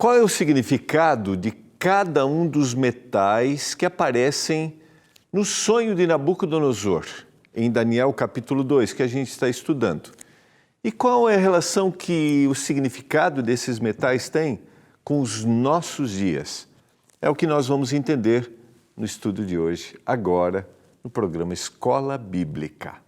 Qual é o significado de cada um dos metais que aparecem no sonho de Nabucodonosor, em Daniel capítulo 2, que a gente está estudando? E qual é a relação que o significado desses metais tem com os nossos dias? É o que nós vamos entender no estudo de hoje, agora, no programa Escola Bíblica.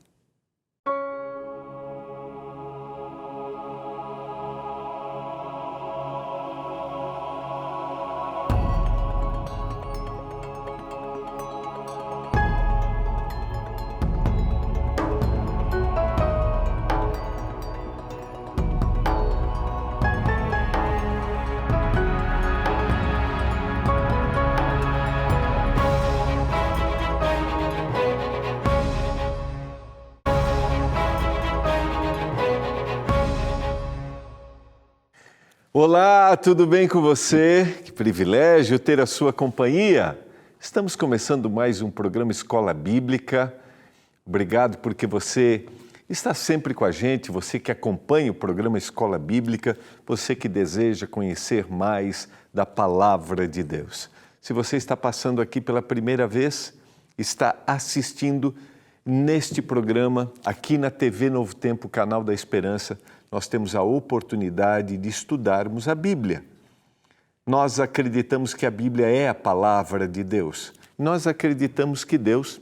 Olá, tudo bem com você? Que privilégio ter a sua companhia. Estamos começando mais um programa Escola Bíblica. Obrigado porque você está sempre com a gente, você que acompanha o programa Escola Bíblica, você que deseja conhecer mais da Palavra de Deus. Se você está passando aqui pela primeira vez, está assistindo neste programa, aqui na TV Novo Tempo, Canal da Esperança, nós temos a oportunidade de estudarmos a Bíblia. Nós acreditamos que a Bíblia é a palavra de Deus. Nós acreditamos que Deus,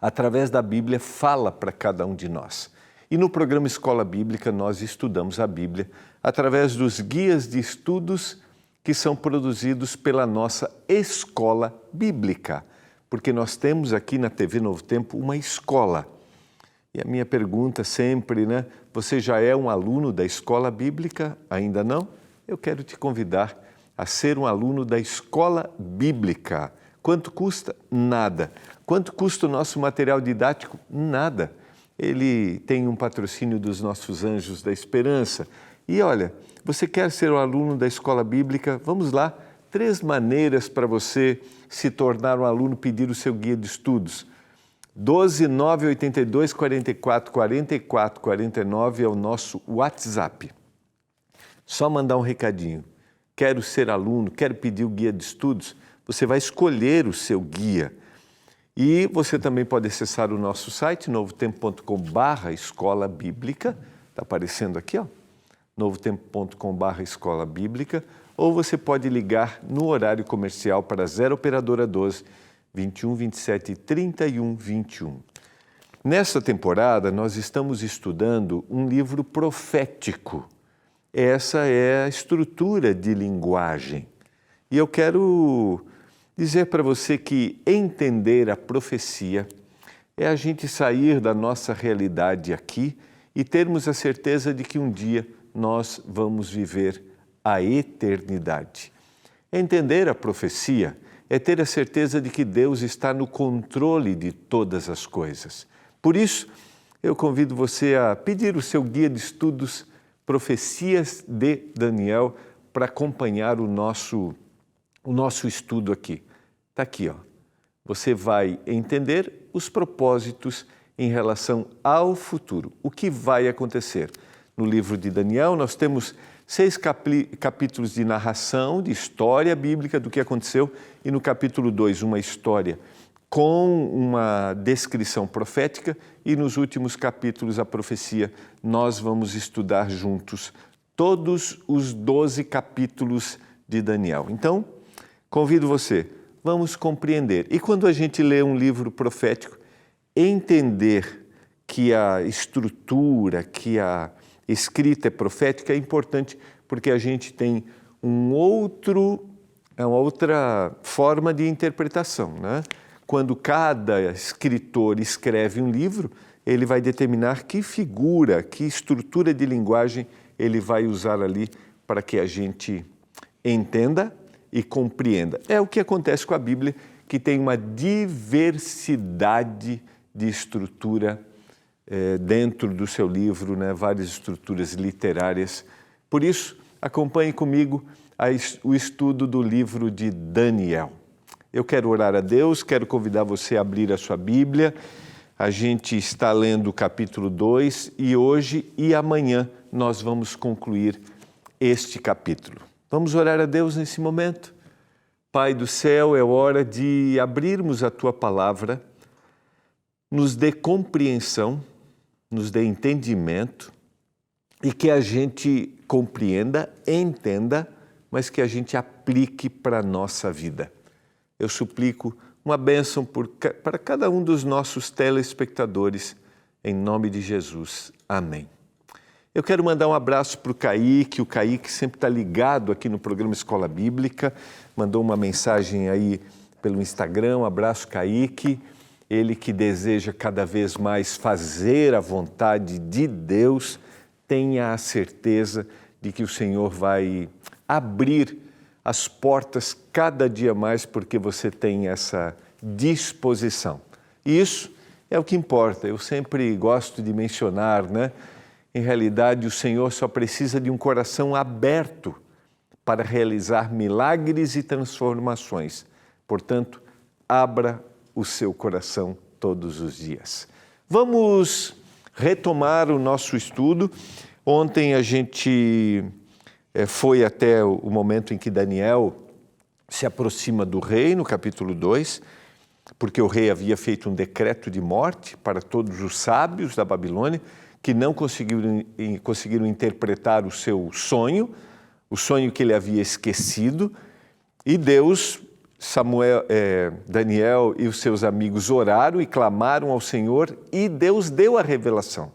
através da Bíblia, fala para cada um de nós. E no programa Escola Bíblica, nós estudamos a Bíblia através dos guias de estudos que são produzidos pela nossa Escola Bíblica. Porque nós temos aqui na TV Novo Tempo uma escola. E a minha pergunta sempre, Você já é um aluno da Escola Bíblica? Ainda não? Eu quero te convidar a ser um aluno da Escola Bíblica. Quanto custa? Nada. Quanto custa o nosso material didático? Nada. Ele tem um patrocínio dos nossos Anjos da Esperança. E olha, você quer ser um aluno da Escola Bíblica? Vamos lá. 3 maneiras para você se tornar um aluno, pedir o seu guia de estudos. 12 982 44 44 49 é o nosso WhatsApp. Só mandar um recadinho. Quero ser aluno, quero pedir o guia de estudos. Você vai escolher o seu guia. E você também pode acessar o nosso site, novotempo.com/escola bíblica. Está aparecendo aqui, ó. novotempo.com/escola bíblica. Ou você pode ligar no horário comercial para 0 Operadora 12 21 27 31 21. Nesta temporada, nós estamos estudando um livro profético. Essa é a estrutura de linguagem. E eu quero dizer para você que entender a profecia é a gente sair da nossa realidade aqui e termos a certeza de que um dia nós vamos viver a eternidade. Entender a profecia é ter a certeza de que Deus está no controle de todas as coisas. Por isso, eu convido você a pedir o seu guia de estudos Profecias de Daniel para acompanhar o nosso estudo aqui. Está aqui, ó. Você vai entender os propósitos em relação ao futuro, o que vai acontecer. No livro de Daniel, nós temos 6 capítulos de narração, de história bíblica do que aconteceu, e no capítulo 2, uma história com uma descrição profética, e nos últimos capítulos, a profecia. Nós vamos estudar juntos todos os 12 capítulos de Daniel. Então, convido você, vamos compreender. E quando a gente lê um livro profético, entender que a estrutura, que a escrita é profética é importante porque a gente tem uma outra forma de interpretação, Quando cada escritor escreve um livro, ele vai determinar que figura, que estrutura de linguagem ele vai usar ali para que a gente entenda e compreenda. É o que acontece com a Bíblia, que tem uma diversidade de estrutura dentro do seu livro, várias estruturas literárias. Por isso, acompanhe comigo o estudo do livro de Daniel. Eu quero orar a Deus, quero convidar você a abrir a sua Bíblia. A gente está lendo o capítulo 2 e hoje e amanhã nós vamos concluir este capítulo. Vamos orar a Deus nesse momento? Pai do céu, é hora de abrirmos a Tua palavra, nos dê compreensão, nos dê entendimento e que a gente compreenda, entenda, mas que a gente aplique para a nossa vida. Eu suplico uma bênção para cada um dos nossos telespectadores, em nome de Jesus. Amém. Eu quero mandar um abraço para o Kaique sempre está ligado aqui no programa Escola Bíblica, mandou uma mensagem aí pelo Instagram, um abraço Kaique, ele que deseja cada vez mais fazer a vontade de Deus, tenha a certeza de que o Senhor vai abrir as portas cada dia mais porque você tem essa disposição. E isso é o que importa, eu sempre gosto de mencionar, né? Em realidade, o Senhor só precisa de um coração aberto para realizar milagres e transformações. Portanto, abra o seu coração todos os dias. Vamos retomar o nosso estudo. Ontem a gente foi até o momento em que Daniel se aproxima do rei, no capítulo 2, porque o rei havia feito um decreto de morte para todos os sábios da Babilônia, que não conseguiram interpretar o seu sonho, o sonho que ele havia esquecido, e Deus, Daniel e os seus amigos oraram e clamaram ao Senhor, e Deus deu a revelação.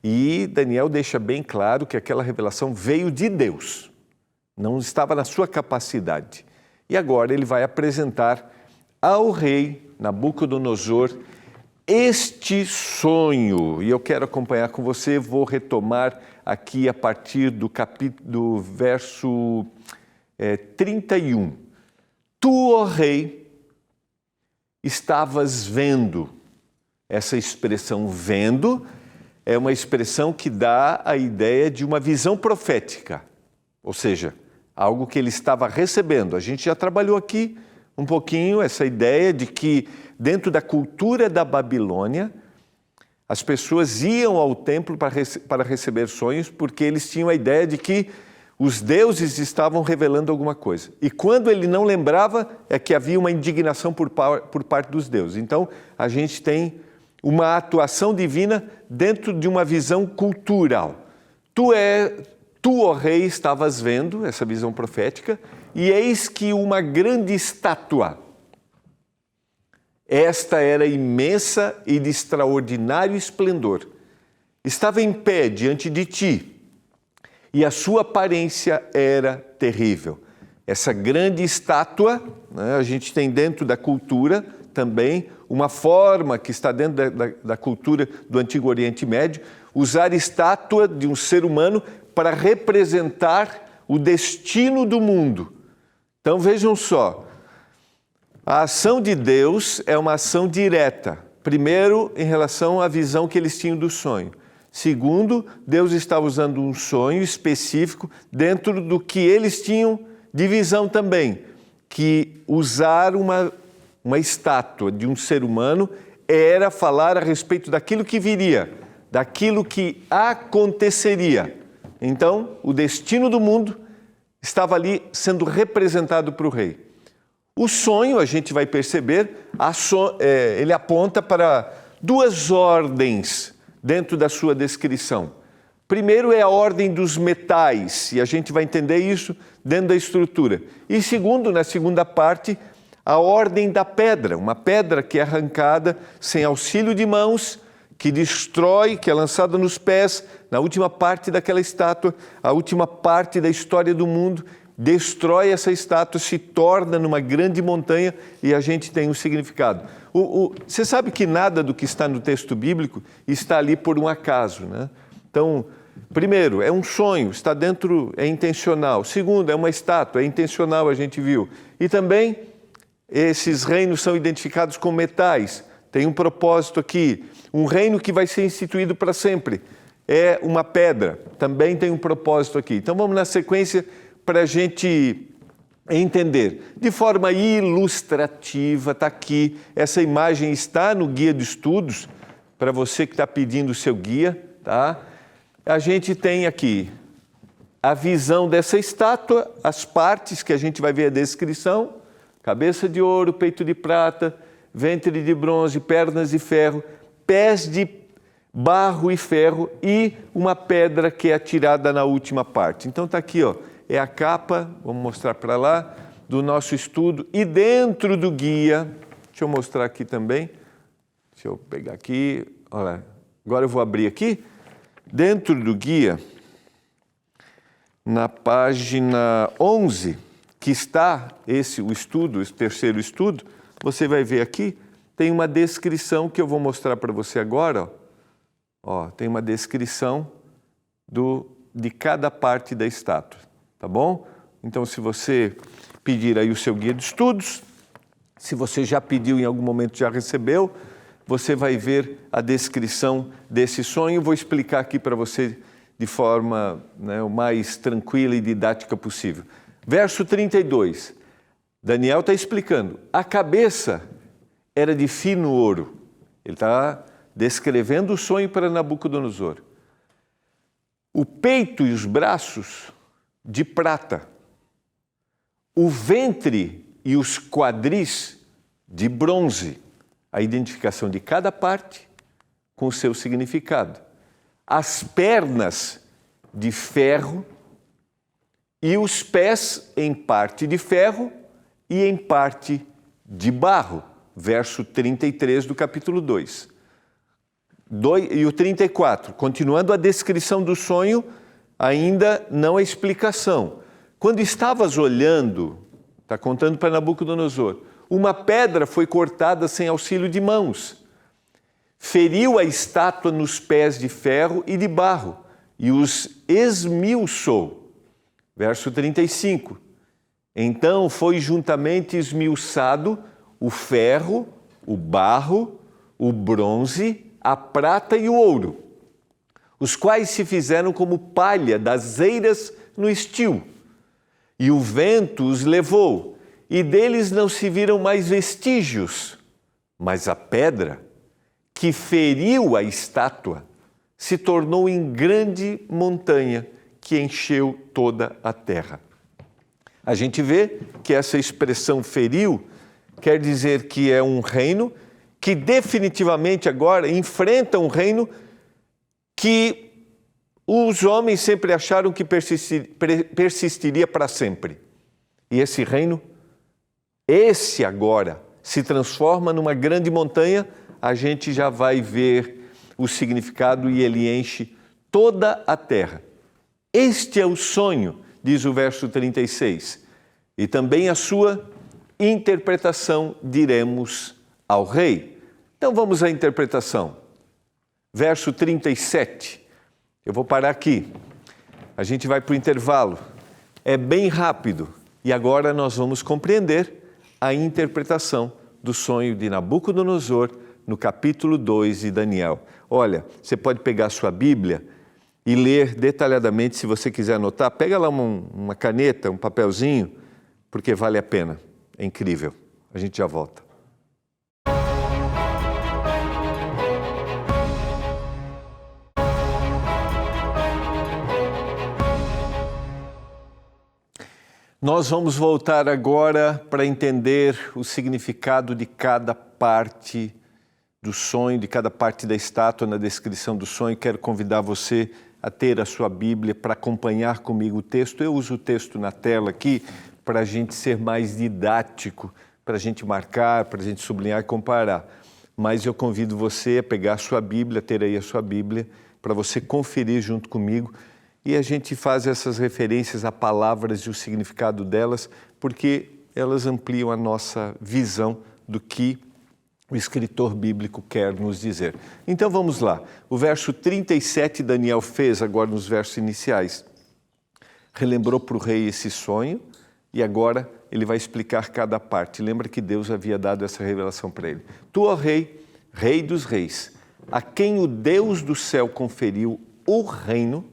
E Daniel deixa bem claro que aquela revelação veio de Deus, não estava na sua capacidade. E agora ele vai apresentar ao rei Nabucodonosor este sonho, e eu quero acompanhar com você, vou retomar aqui a partir do verso 31. Tu, ó rei, estavas vendo. Essa expressão vendo é uma expressão que dá a ideia de uma visão profética, ou seja, algo que ele estava recebendo. A gente já trabalhou aqui um pouquinho essa ideia de que dentro da cultura da Babilônia, as pessoas iam ao templo para receber sonhos porque eles tinham a ideia de que os deuses estavam revelando alguma coisa. E quando ele não lembrava, é que havia uma indignação por parte dos deuses. Então, a gente tem uma atuação divina dentro de uma visão cultural. Tu, ó rei, estavas vendo essa visão profética, e eis que uma grande estátua, esta era imensa e de extraordinário esplendor, estava em pé diante de ti, e a sua aparência era terrível. Essa grande estátua, né, a gente tem dentro da cultura também uma forma que está dentro da cultura do Antigo Oriente Médio, usar estátua de um ser humano para representar o destino do mundo. Então vejam só, a ação de Deus é uma ação direta. Primeiro, em relação à visão que eles tinham do sonho. Segundo, Deus estava usando um sonho específico dentro do que eles tinham de visão também, que usar uma estátua de um ser humano era falar a respeito daquilo que viria, daquilo que aconteceria. Então, o destino do mundo estava ali sendo representado para o rei. O sonho, a gente vai perceber, ele aponta para duas ordens dentro da sua descrição. Primeiro é a ordem dos metais, e a gente vai entender isso dentro da estrutura. E segundo, na segunda parte, a ordem da pedra, uma pedra que é arrancada sem auxílio de mãos, que destrói, que é lançada nos pés, na última parte daquela estátua, a última parte da história do mundo, destrói essa estátua, se torna numa grande montanha e a gente tem um significado. Você sabe que nada do que está no texto bíblico está ali por um acaso, né? Então, primeiro, é um sonho, está dentro, é intencional. Segundo, é uma estátua, é intencional, a gente viu. E também, esses reinos são identificados com metais. Tem um propósito aqui, um reino que vai ser instituído para sempre. É uma pedra, também tem um propósito aqui. Então vamos na sequência para a gente entender. De forma ilustrativa, está aqui, essa imagem está no guia de estudos, para você que está pedindo o seu guia, tá? A gente tem aqui a visão dessa estátua, as partes que a gente vai ver a descrição: cabeça de ouro, peito de prata, ventre de bronze, pernas de ferro, pés de barro e ferro e uma pedra que é atirada na última parte. Então está aqui, ó, é a capa, vamos mostrar para lá, do nosso estudo. E dentro do guia, deixa eu mostrar aqui também, deixa eu pegar aqui, olha, agora eu vou abrir aqui. Dentro do guia, na página 11, que está o estudo, esse terceiro estudo, você vai ver aqui, tem uma descrição que eu vou mostrar para você agora. Ó, tem uma descrição de cada parte da estátua, tá bom? Então, se você pedir aí o seu guia de estudos, se você já pediu em algum momento, já recebeu, você vai ver a descrição desse sonho. Vou explicar aqui para você de forma, né, o mais tranquila e didática possível. Verso 32, Daniel está explicando. A cabeça era de fino ouro. Ele está descrevendo o sonho para Nabucodonosor. O peito e os braços de prata. O ventre e os quadris de bronze. A identificação de cada parte com o seu significado. As pernas de ferro e os pés em parte de ferro e em parte de barro. Verso 33 do capítulo 2. E o 34, continuando a descrição do sonho, ainda não a explicação. Quando estavas olhando, está contando para Nabucodonosor, uma pedra foi cortada sem auxílio de mãos. Feriu a estátua nos pés de ferro e de barro e os esmiuçou. Verso 35. Então foi juntamente esmiuçado o ferro, o barro, o bronze, a prata e o ouro, os quais se fizeram como palha das eiras no estio. E o vento os levou, e deles não se viram mais vestígios. Mas a pedra que feriu a estátua se tornou em grande montanha que encheu toda a terra. A gente vê que essa expressão feriu quer dizer que é um reino que definitivamente agora enfrenta um reino que os homens sempre acharam que persistiria para sempre. E esse reino, esse agora, se transforma numa grande montanha. A gente já vai ver o significado e ele enche toda a terra. Este é o sonho, diz o verso 36, e também a sua interpretação diremos ao rei. Então vamos à interpretação. Verso 37, eu vou parar aqui, a gente vai para o intervalo, é bem rápido, e agora nós vamos compreender a interpretação do sonho de Nabucodonosor no capítulo 2 de Daniel. Olha, você pode pegar a sua Bíblia e ler detalhadamente, se você quiser anotar, pega lá uma caneta, um papelzinho, porque vale a pena, é incrível. A gente já volta. Nós vamos voltar agora para entender o significado de cada parte do sonho, de cada parte da estátua na descrição do sonho. Quero convidar você a ter a sua Bíblia para acompanhar comigo o texto. Eu uso o texto na tela aqui para a gente ser mais didático, para a gente marcar, para a gente sublinhar e comparar. Mas eu convido você a pegar a sua Bíblia, ter aí a sua Bíblia, para você conferir junto comigo. E a gente faz essas referências a palavras e o significado delas, porque elas ampliam a nossa visão do que o escritor bíblico quer nos dizer. Então vamos lá. O verso 37 Daniel fez agora nos versos iniciais. Relembrou para o rei esse sonho e agora ele vai explicar cada parte. Lembra que Deus havia dado essa revelação para ele. Tu, ó rei, rei dos reis, a quem o Deus do céu conferiu o reino,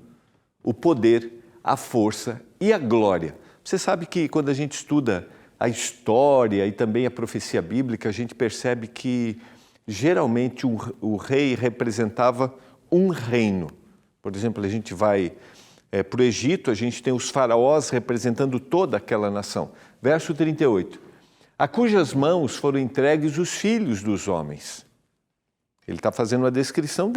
o poder, a força e a glória. Você sabe que quando a gente estuda a história e também a profecia bíblica, a gente percebe que geralmente o rei representava um reino. Por exemplo, a gente vai para o Egito, a gente tem os faraós representando toda aquela nação. Verso 38. A cujas mãos foram entregues os filhos dos homens. Ele está fazendo uma descrição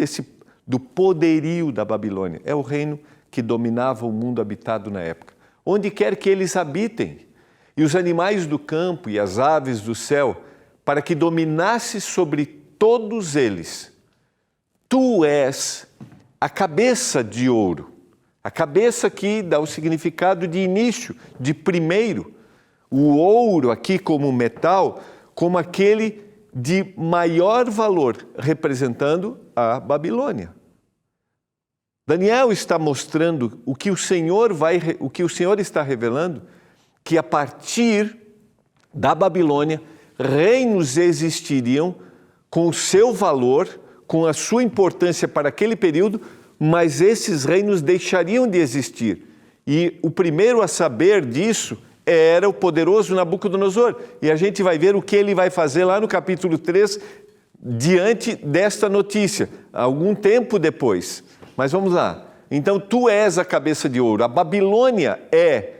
do poderio da Babilônia. É o reino que dominava o mundo habitado na época. Onde quer que eles habitem, e os animais do campo e as aves do céu, para que dominasse sobre todos eles. Tu és a cabeça de ouro. A cabeça aqui dá o significado de início, de primeiro. O ouro aqui como metal, como aquele de maior valor, representando a Babilônia. Daniel está mostrando o que o Senhor está revelando, que a partir da Babilônia, reinos existiriam com o seu valor, com a sua importância para aquele período, mas esses reinos deixariam de existir. E o primeiro a saber disso era o poderoso Nabucodonosor. E a gente vai ver o que ele vai fazer lá no capítulo 3, diante desta notícia, algum tempo depois. Mas vamos lá. Então, tu és a cabeça de ouro. A Babilônia é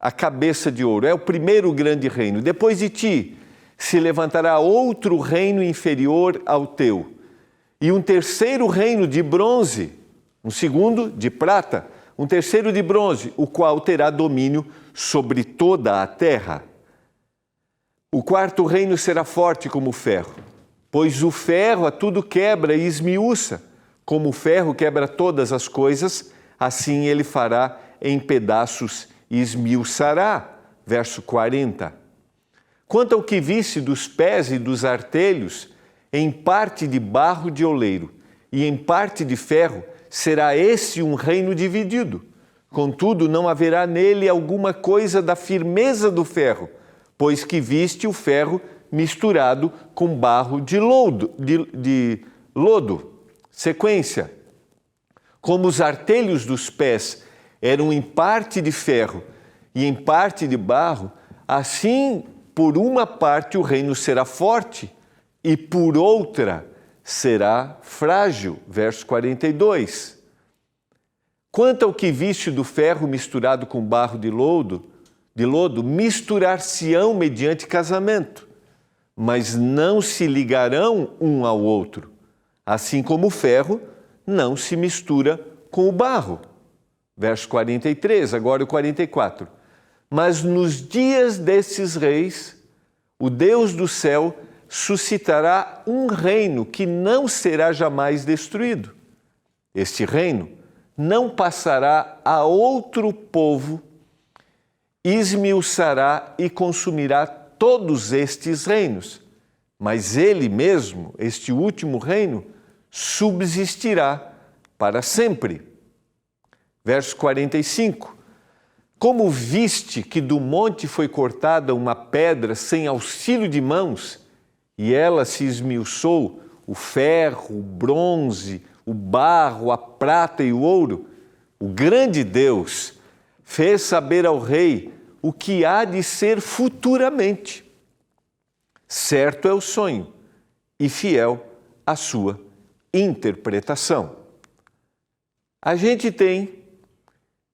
a cabeça de ouro, é o primeiro grande reino. Depois de ti se levantará outro reino inferior ao teu, e um terceiro reino de bronze, um segundo de prata, um terceiro de bronze, o qual terá domínio sobre toda a terra. O quarto reino será forte como o ferro, pois o ferro a tudo quebra e esmiuça. Como o ferro quebra todas as coisas, assim ele fará em pedaços e esmiuçará. Verso 40. Quanto ao que visse dos pés e dos artelhos, em parte de barro de oleiro e em parte de ferro, será esse um reino dividido. Contudo, não haverá nele alguma coisa da firmeza do ferro, pois que viste o ferro misturado com barro de lodo. Sequência. Como os artelhos dos pés eram em parte de ferro e em parte de barro, assim, por uma parte o reino será forte e por outra será frágil. Verso 42. Quanto ao que viste do ferro misturado com barro de lodo, misturar-se-ão mediante casamento, mas não se ligarão um ao outro, assim como o ferro não se mistura com o barro. Verso 43, agora o 44. Mas nos dias desses reis, o Deus do céu suscitará um reino que não será jamais destruído. Este reino não passará a outro povo, esmiuçará e consumirá todos estes reinos, mas ele mesmo, este último reino, subsistirá para sempre. Verso 45. Como viste que do monte foi cortada uma pedra sem auxílio de mãos, e ela se esmiuçou, o ferro, o bronze, o barro, a prata e o ouro, o grande Deus fez saber ao rei o que há de ser futuramente. Certo é o sonho e fiel a sua interpretação. A gente tem,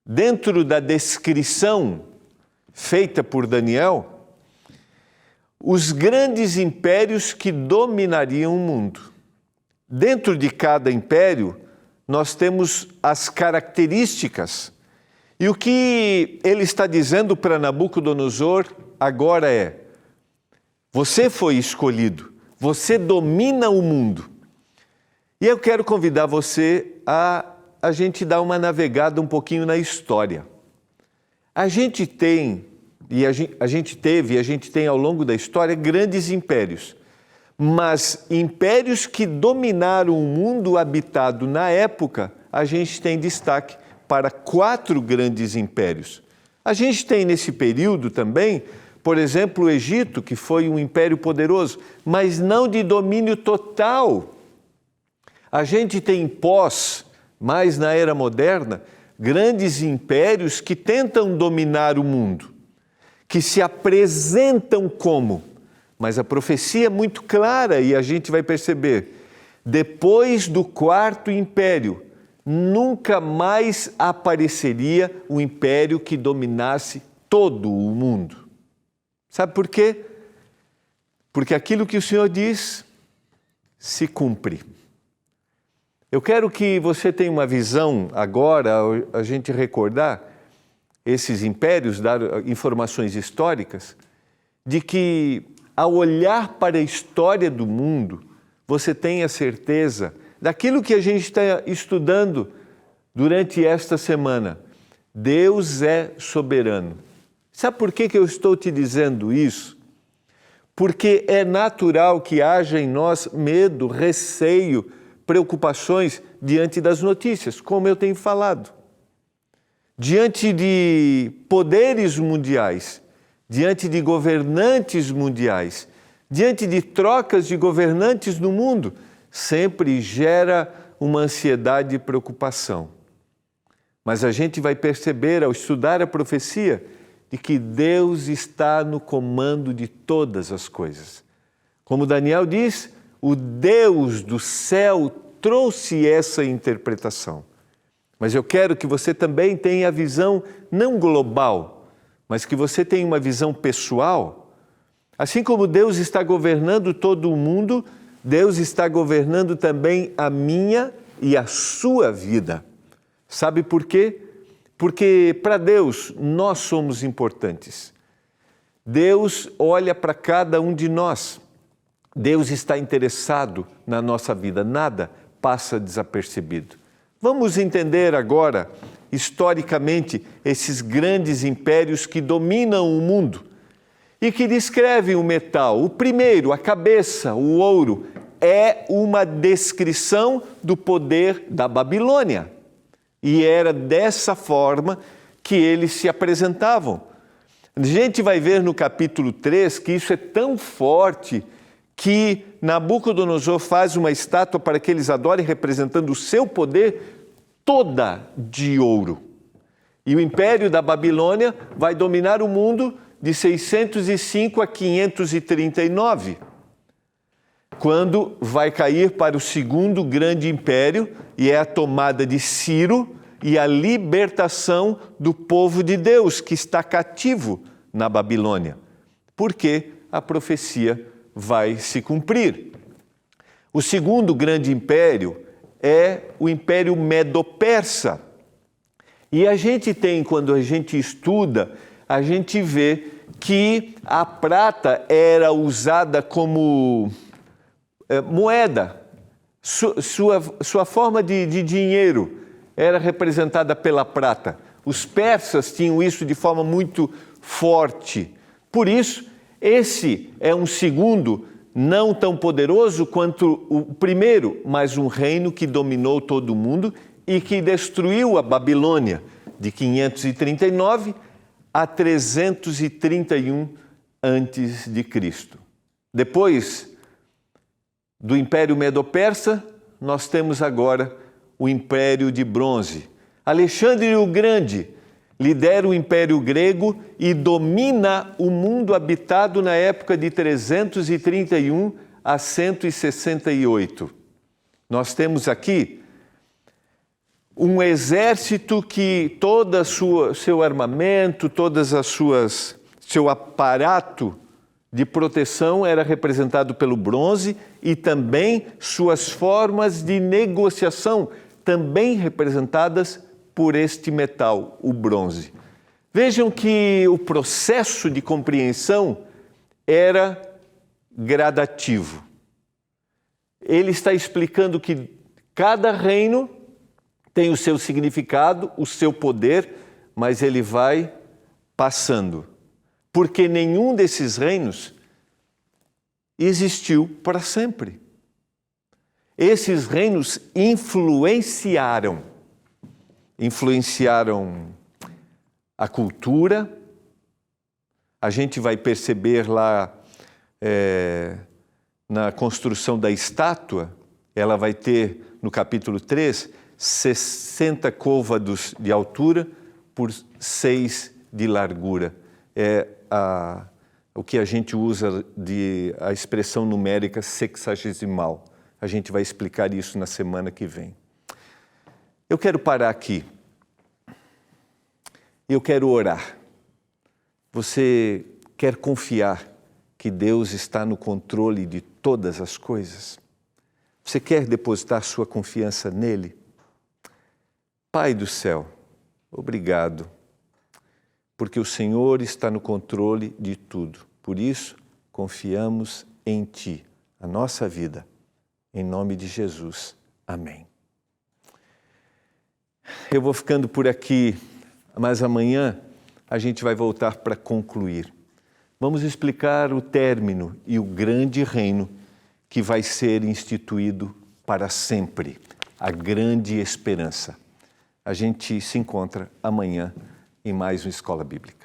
dentro da descrição feita por Daniel, os grandes impérios que dominariam o mundo. Dentro de cada império, nós temos as características. E o que ele está dizendo para Nabucodonosor agora é: você foi escolhido, você domina o mundo. E eu quero convidar você a gente dar uma navegada um pouquinho na história. A gente tem, e a gente teve, e a gente tem ao longo da história grandes impérios, mas impérios que dominaram o mundo habitado na época, a gente tem destaque para 4 grandes impérios. A gente tem nesse período também, por exemplo, o Egito, que foi um império poderoso, mas não de domínio total. A gente tem mais na era moderna, grandes impérios que tentam dominar o mundo, que se apresentam como, mas a profecia é muito clara e a gente vai perceber, depois do 4º império, nunca mais apareceria um império que dominasse todo o mundo. Sabe por quê? Porque aquilo que o Senhor diz se cumpre. Eu quero que você tenha uma visão agora, a gente recordar esses impérios, dar informações históricas, de que ao olhar para a história do mundo, você tenha certeza daquilo que a gente está estudando durante esta semana. Deus é soberano. Sabe por que eu estou te dizendo isso? Porque é natural que haja em nós medo, receio, preocupações diante das notícias, como eu tenho falado. Diante de poderes mundiais, diante de governantes mundiais, diante de trocas de governantes no mundo, sempre gera uma ansiedade e preocupação. Mas a gente vai perceber ao estudar a profecia de que Deus está no comando de todas as coisas. Como Daniel diz, o Deus do céu trouxe essa interpretação. Mas eu quero que você também tenha a visão não global, mas que você tenha uma visão pessoal. Assim como Deus está governando todo o mundo, Deus está governando também a minha e a sua vida. Sabe por quê? Porque para Deus nós somos importantes. Deus olha para cada um de nós. Deus está interessado na nossa vida, nada passa desapercebido. Vamos entender agora, historicamente, esses grandes impérios que dominam o mundo e que descrevem o metal. O primeiro, a cabeça, o ouro, é uma descrição do poder da Babilônia. E era dessa forma que eles se apresentavam. A gente vai ver no capítulo 3 que isso é tão forte que Nabucodonosor faz uma estátua para que eles adorem, representando o seu poder, toda de ouro. E o império da Babilônia vai dominar o mundo de 605 a 539, quando vai cair para o segundo grande império, e é a tomada de Ciro e a libertação do povo de Deus, que está cativo na Babilônia, porque a profecia vai se cumprir. O segundo grande império é o Império Medo-Persa. E a gente tem, quando a gente estuda, a gente vê que a prata era usada como moeda. Sua forma de dinheiro era representada pela prata. Os persas tinham isso de forma muito forte. Por isso, esse é um segundo, não tão poderoso quanto o primeiro, mas um reino que dominou todo o mundo e que destruiu a Babilônia de 539 a 331 a.C. Depois do Império Medo-Persa, nós temos agora o Império de Bronze. Alexandre o Grande lidera o Império Grego e domina o mundo habitado na época de 331 a 168. Nós temos aqui um exército que todo seu armamento, seu aparato de proteção era representado pelo bronze e também suas formas de negociação, também representadas por este metal, o bronze. Vejam que o processo de compreensão era gradativo. Ele está explicando que cada reino tem o seu significado, o seu poder, mas ele vai passando. Porque nenhum desses reinos existiu para sempre. Esses reinos influenciaram a cultura. A gente vai perceber lá na construção da estátua, ela vai ter, no capítulo 3, 60 côvados de altura por 6 de largura. É o que a gente usa a expressão numérica sexagesimal. A gente vai explicar isso na semana que vem. Eu quero parar aqui. Eu quero orar. Você quer confiar que Deus está no controle de todas as coisas? Você quer depositar sua confiança nele? Pai do céu, obrigado, porque o Senhor está no controle de tudo. Por isso, confiamos em Ti, a nossa vida. Em nome de Jesus. Amém. Eu vou ficando por aqui, mas amanhã a gente vai voltar para concluir. Vamos explicar o término e o grande reino que vai ser instituído para sempre, a grande esperança. A gente se encontra amanhã em mais uma Escola Bíblica.